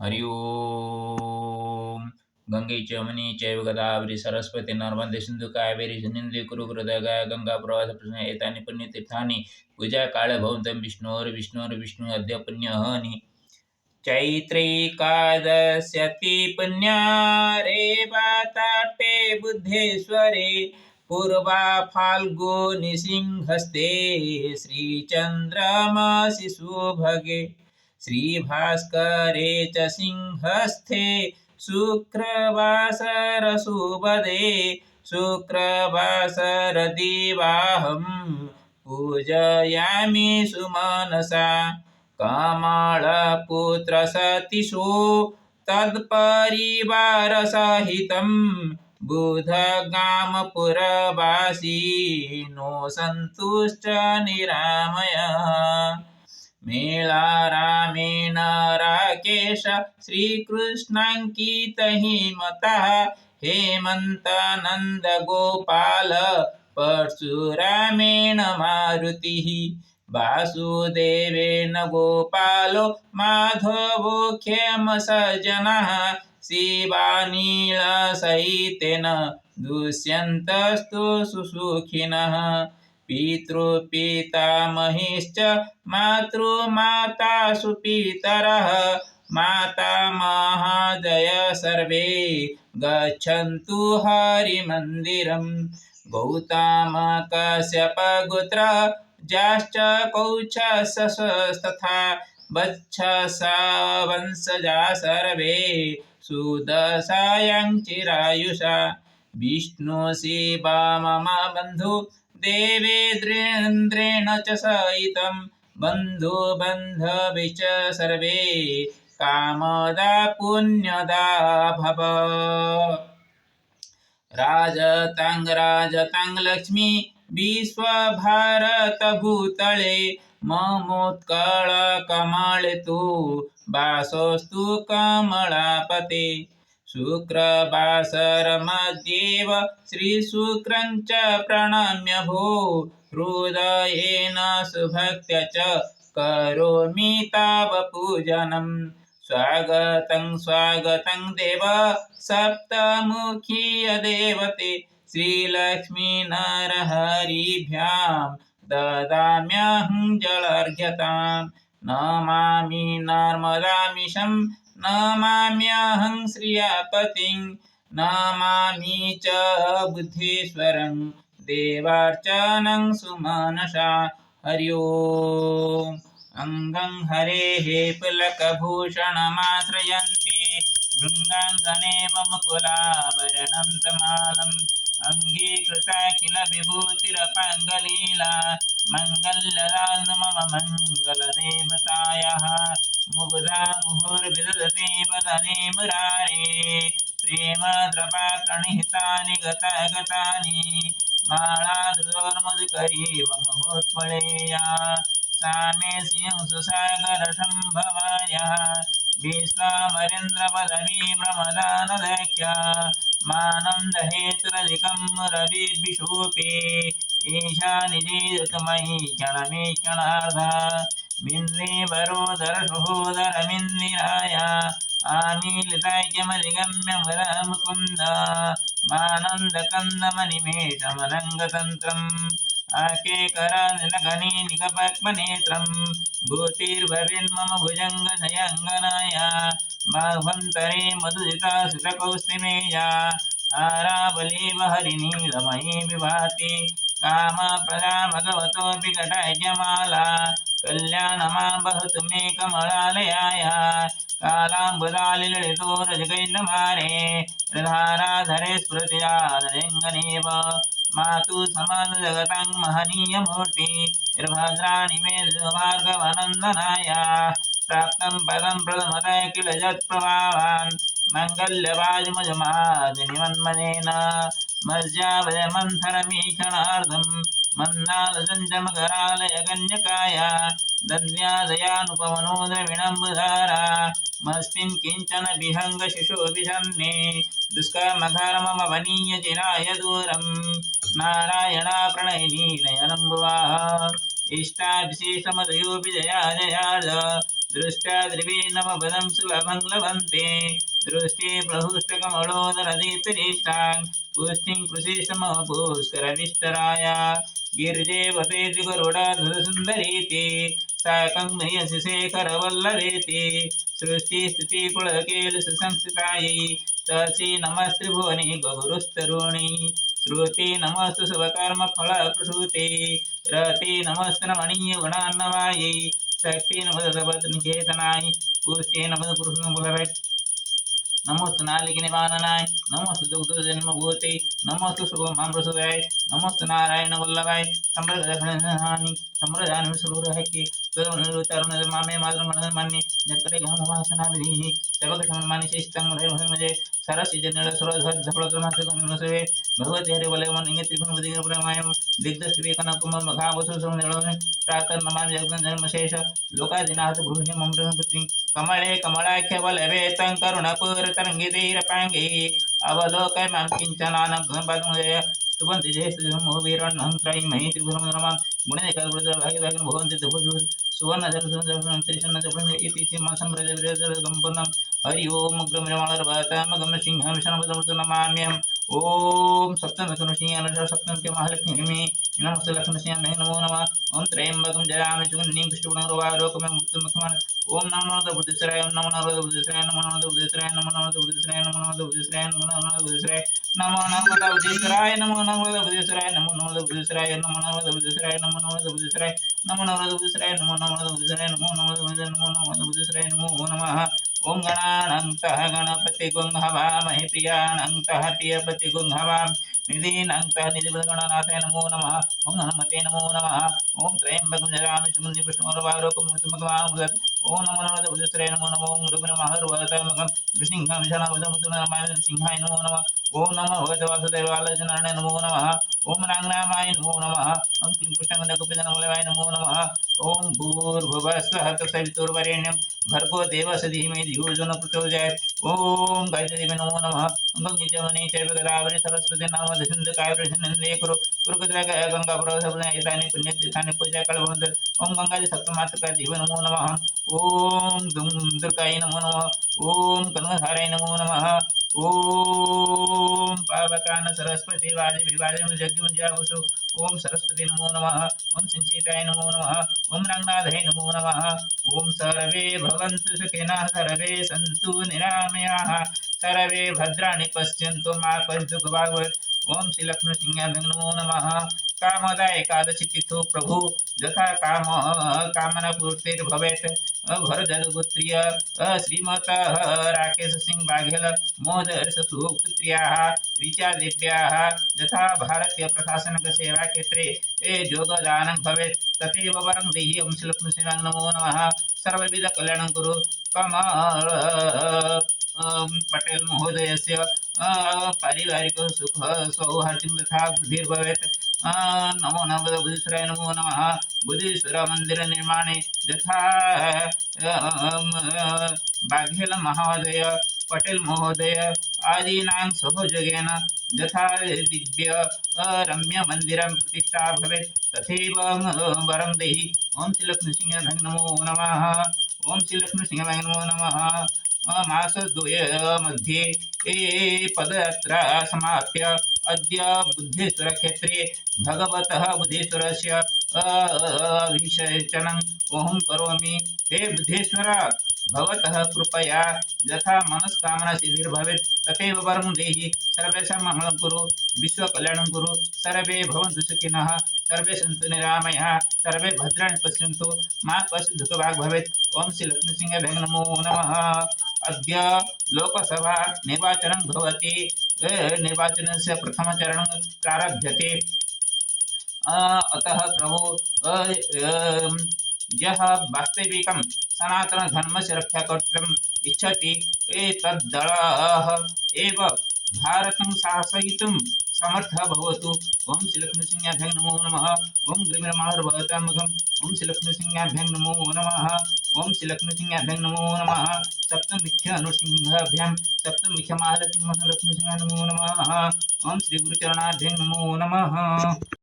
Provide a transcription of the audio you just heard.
हरि ओम. गंगे च यमुने चैव गोदावरी सरस्वती नर्मदे सिंधु कावेरी जलेस्मिन् कुरु हृदयगया गंगा प्रवाह प्रश्न एतानि पुण्यतीर्थानि पूजा काले भवन्तं विष्णोर्विष्णु अद्य पुण्यहनि. चैत्रैकादश्यति पुण्या रेवताट्टे बुद्धेश्वरे पूर्वा फाल्गुनी सिंहस्ते श्रीचन्द्रमसि सुभगे श्रीभास्करे च सिंहस्थे शुक्रवासरसुबदे शुक्रवासरदिवाहं पूजयामि सुमनसा कमलपुत्रसतीशो तत्परिवारसहितं बुधगामपुरवासी नो सन्तुश्च निरामयः. मेळारामेण राकेश श्रीकृष्णाङ्कितहिमतः हेमन्तानन्दगोपाल परशुरामेण मारुतिः वासुदेवेन गोपालो माधवोऽख्यमसज्जनः शिवानीलसहितेन दुष्यन्तस्तु सुसुखिनः. पितृपितामहिश्च मातृमाता सुपितरः मातामहादय सर्वे गच्छन्तु हरिमन्दिरम्. गौतम कश्यप गोत्र ज्याश्च कौच्छस्तथा वत्ससा वंशजा सर्वे सुदशायां चिरायुषा. विष्णु शिव मम बन्धु देवेन्द्रेण च सहितं बन्धु बान्धवे च सर्वे कामदा पुण्यदा भव. राजतां लक्ष्मी विश्वभारतभूतले ममोत्कलकमले तु वासोऽस्तु कमलापते. शुक्रवासरमध्येव श्रीशुक्रं च प्रणम्य भो हृदयेन सुभक्त्या च करोमि तव पूजनम्. स्वागतं स्वागतं देव सप्तमुखीय देवते श्रीलक्ष्मी नरहरिभ्यां ददाम्यहं जलार्घ्यताम्. नमामि नर्मदामीशं नमाम्यहं श्रियापतिं नमामि च बुद्धेश्वरं देवार्चनं सुमनसा. हरि ओम्. अंगं हरेः पुलकभूषणमाश्रयन्ति भृङ्गाङ्गनेव मुकुलाभरणं तमालम्. अङ्गीकृता किल विभूतिरपाङ्गलीला मङ्गल्यदां मम मङ्गलदेवतायाः. मुग्धा मुहुर्विदधति वदने मुरारे प्रेमद्रवा प्रणिहितानि गतानि मालाधृतोर्मधुकरीव महोत्पलेया. सा मे सिंहसुसागरसम्भवायाः विश्वामरेन्द्रपदवी प्रमदानलेख्या. मानन्दहेतुरधिकं रविर्विशोपे ईशा निजीतमयि क्षणमे क्षणार्धा. मिन्द्रीवरोदरसहोदरमिन्दिराय आमीलिताख्यमधिगम्य मुदा मुकुन्द मानन्दकन्दमनिमेषमनङ्गतन्त्रम्. आकेकरानिलघनीनिकपद्मनेत्रं भूतिर्भवेन्मम भुजङ्गशयङ्गनाय. बाह्वन्तरे मधुजिता सुतकौस्तिमेया हारावलीव हरिनीलमयी विभाति. कामप्रदा भगवतो विकटायमाला कल्याणमां वहतु मे कमलालयाय. कालाम्बुदालिलितो रजगैर्नमारे धाराधरे स्फुरतिरादलिङ्गनेव. मातु समानजगतां महनीयमूर्ति निर्भद्राणि मे भार्गवनन्दनाय. प्राप्तं पदं प्रथमतः किल यत्प्रभावान् मङ्गल्यवाजमुजमादिनिमन्मनेन. मज्जावयमन्थरमीक्षणार्धं मन्दालसञ्चमकरालयकन्यकाय दद्यादयानुपवनो द्रविणम्बुधारा. मस्मिन् किञ्चन विहङ्गशिशुभिषन्ने दुष्कर्मघर्ममवनीय चिराय दूरं. नारायणा प्रणयिनी नयनम्बुवाः इष्टाभिषेषमदयोऽपि जया जयार्ध दृष्ट्या द्रिवे नवपदं सुलभं लभन्ते दृष्टे प्रहुष्टकमलोदरदीप्तनिष्ठां पुष्टिं कृषिसमपुष्करविस्तराय गिरिजे वपेति गरुडधुरसुन्दरीति साकं मह्यसि शेखरवल्लभेति सृष्टिस्थितिपुलकेलसंस्थितायै तसी नमस्त्रिभुवने गौरुस्तरुणि श्रुति नमस्तु शुभकर्मफलप्रसूते रति नमस्तु रमणीयगुणान्नवायै शक्ति नमस्तु भद्रनिकेतनाय पुष्टे नमस्तु पुरुषमुलरे नमोस्तु नालिकनिवारणाय नमोस्तु दुग्धजन्मभूते नमोस्तु शुभमामृतदाय नमोस्तु नारायण वल्लभाय सम्प्रदाय सम्प्रदान सुरहके तरुणरुतरुणमामे मातृमणमान्ये नेत्रे गमवासनाभिः सर्वकसम्मानि शिष्टं मजे सरसि जनल सुरधफलक्रमसवे भगवते हरि वलयमनिंगे त्रिभुवनवदिग्रप्रमायं दिग्धस्त्रिवेकनकुम मघावसु संनिळोने प्रातः नमामि जगन्जन्मशेष लोकादिनाथ गृह्य ममृतपत्नी कमले कमलाख्य वलभे तं करुणपूरतरङ्गितैरपाङ्गै अवलोकय मां किञ्चनानं सुबन्ति जय वीरण्णं त्रयीमहि त्रिभुवनरमां गुणेकर्वृतभाग्यभाग्यं भवन्ति दुःखजु सुवर्णधरसुन्दरं इति सीमासम्प्रजगम्पूर्णं हरि ओम उग्रमिरमाणर्वातामगम सिंहमिषणमुद्रमृतु नमाम्यहम् ओम सप्तमकनुसिंह सप्तमके महालक्ष्मी नमस्ते लक्ष्मीसिंह नमो नमः ओम त्र्यंबकं जयामि सुगन्धिं पुष्टिगुणगुणवारोकमे मृत्युमुखमान् ओम नमो नमः बुद्धिश्राय नमो नमः बुद्धिश्राय नमो नमः बुद्धिश्राय नमो नमः बुद्धिश्राय नमो नमः बुद्धिश्राय नमो नमः बुद्धिश्राय नमो नमः बुद्धिश्राय नमो नमः बुद्धिश्राय नमो नमः बुद्धिश्राय नमो नमः बुद्धिश्राय नमो नमः बुद्धिश्राय नमो नमः बुद्धिश्राय नमो नमः बुद्धिश्राय नमो नमः बुद्धिश्राय नमो नमः ओम गणानन्तः गणपति गुंहवामहे प्रियानन्तः प्रियपति गुंहवामि निधीनन्तः निधिगणनाथाय नमो नमः ओम हनुमते नमो नमः ओम त्र्यंबकं जयामि सुगन्धिं पुष्टिगुणगुणवारोकं मृत्युमुखमामृतम् ओम नमो नमः बुद्धिश्राय नमो नमः ओम रुग्णमहर्वतमकं विष्णुसिंहाय सिंहाय नमो नमः ओम नमः भगवते वासुदेवाय नमो नमः ओम रांगनामाय नमो नमः ओम क्लीं कृष्णगन्धकुपितनमूलवाय नमो नमः ओम भूर्भुवस्वः तत्सवितुर्वरेण्यं भर्गो देवस्य धीमहि धियो यो नः प्रचोदयात् ओम गायत्रीदेवी नमो नमः ओम गङ्गेजमुने चैव गोदावरी सरस्वती नर्मदे सिन्धु कावेरी नर्मदे कुरु गंगा प्रवाह एतानि पुण्यतीर्थानि पूजाकाले भवन्ति ओम गंगादि सप्तमातृका देव नमो नमः ओम दुर्गाय नमो नमः ओम कनकधाराय नमो नमः ओम पावकान सरस्वती वाजिनी वाजिनी जग्मुंजावसु ओम सरस्वती नमो नमः ओम सिंचिताय नमो नमः ओम रंगनाथाय नमो नमः ओम सर्वे भवन्तु सुखिनः सर्वे सन्तु निरामयाः सर्वे भद्राणि पश्यन्तु मा कश्चित् दुःखभाग् ओम श्री लक्ष्मी सिंहाय नमो नमः कामदा एकादशी तिथो प्रभु यथा काम कामना पूर्तिर्भवेत् भरतगोत्रीय श्रीमतः राकेश सिंह बाघेल महोदय सुपुत्र्याः ऋचा देव्याः यथा भारतीय प्रशासनिक सेवा क्षेत्रे योगदानं भवेत् तथैव वरं देहि ओम श्री लक्ष्मी सिंहाय नमो नमः सर्वविध कल्याणं कुरु कमल पटेल महोदयस्य पारिवारिक सुख सौहार्द्यं तथा वृद्धिर्भवेत् नमो नमः बुद्धेश्वराय नमो नमः बुद्धेश्वर मंदिर निर्माणे यथा बाघेल महोदय पटेल महोदय आदीनां सहयोगेन यथा दिव्य रम्य मंदिरं प्रतिष्ठा भवेत् तथैव वरं देहि ओम श्री लक्ष्मी सिंहाय नमो नमः ओम श्री लक्ष्मी सिंहाय नमो नमः मासद्वय मध्ये पदयात्रा समाप्य अद्य बुद्धेश्वर क्षेत्रे भगवतः बुद्धेश्वरस्य अभिषेचनं ओहं करोमि हे बुद्धेश्वर भवतः कृपया यथा मनस्कामना सिद्धिर्भवेत् तथैव वरं देहि सर्वेषां मंगलं कुरु विश्वकल्याणं कुरु सर्वे भवन्तु सुखिनः सर्वे सन्तु निरामयाः सर्वे भद्राणि पश्यन्तु मा कश्चित् दुःखभाग् भवेत् ओम श्री लक्ष्मी सिंहाय नमो नमः अद्य लोकसभा निर्वाचनं भवति निर्वाचनस्य प्रथमचरणं प्रारभ्यते अतः प्रभु यः वास्तविकं सनातनधर्मस्य रक्षा कर्तुम् इच्छति एतद्दलः एव भारतं शासयितुं समर्थः भवतु ओम श्री लक्ष्मी सिंहाय नमो नमः ओम ग्रीमरमाणर्वतामघं ओम श्री लक्ष्मी सिंहाय नमो नमः ओम श्री लक्ष्मी सिंहाय नमो नमः सप्तमुख्य नृसिंहाभ्यां सप्तमुख्य महालक्ष्मी लक्ष्मी सिंहाय नमो नमः ओम श्री गुरुचरणाभ्यां नमो नमः।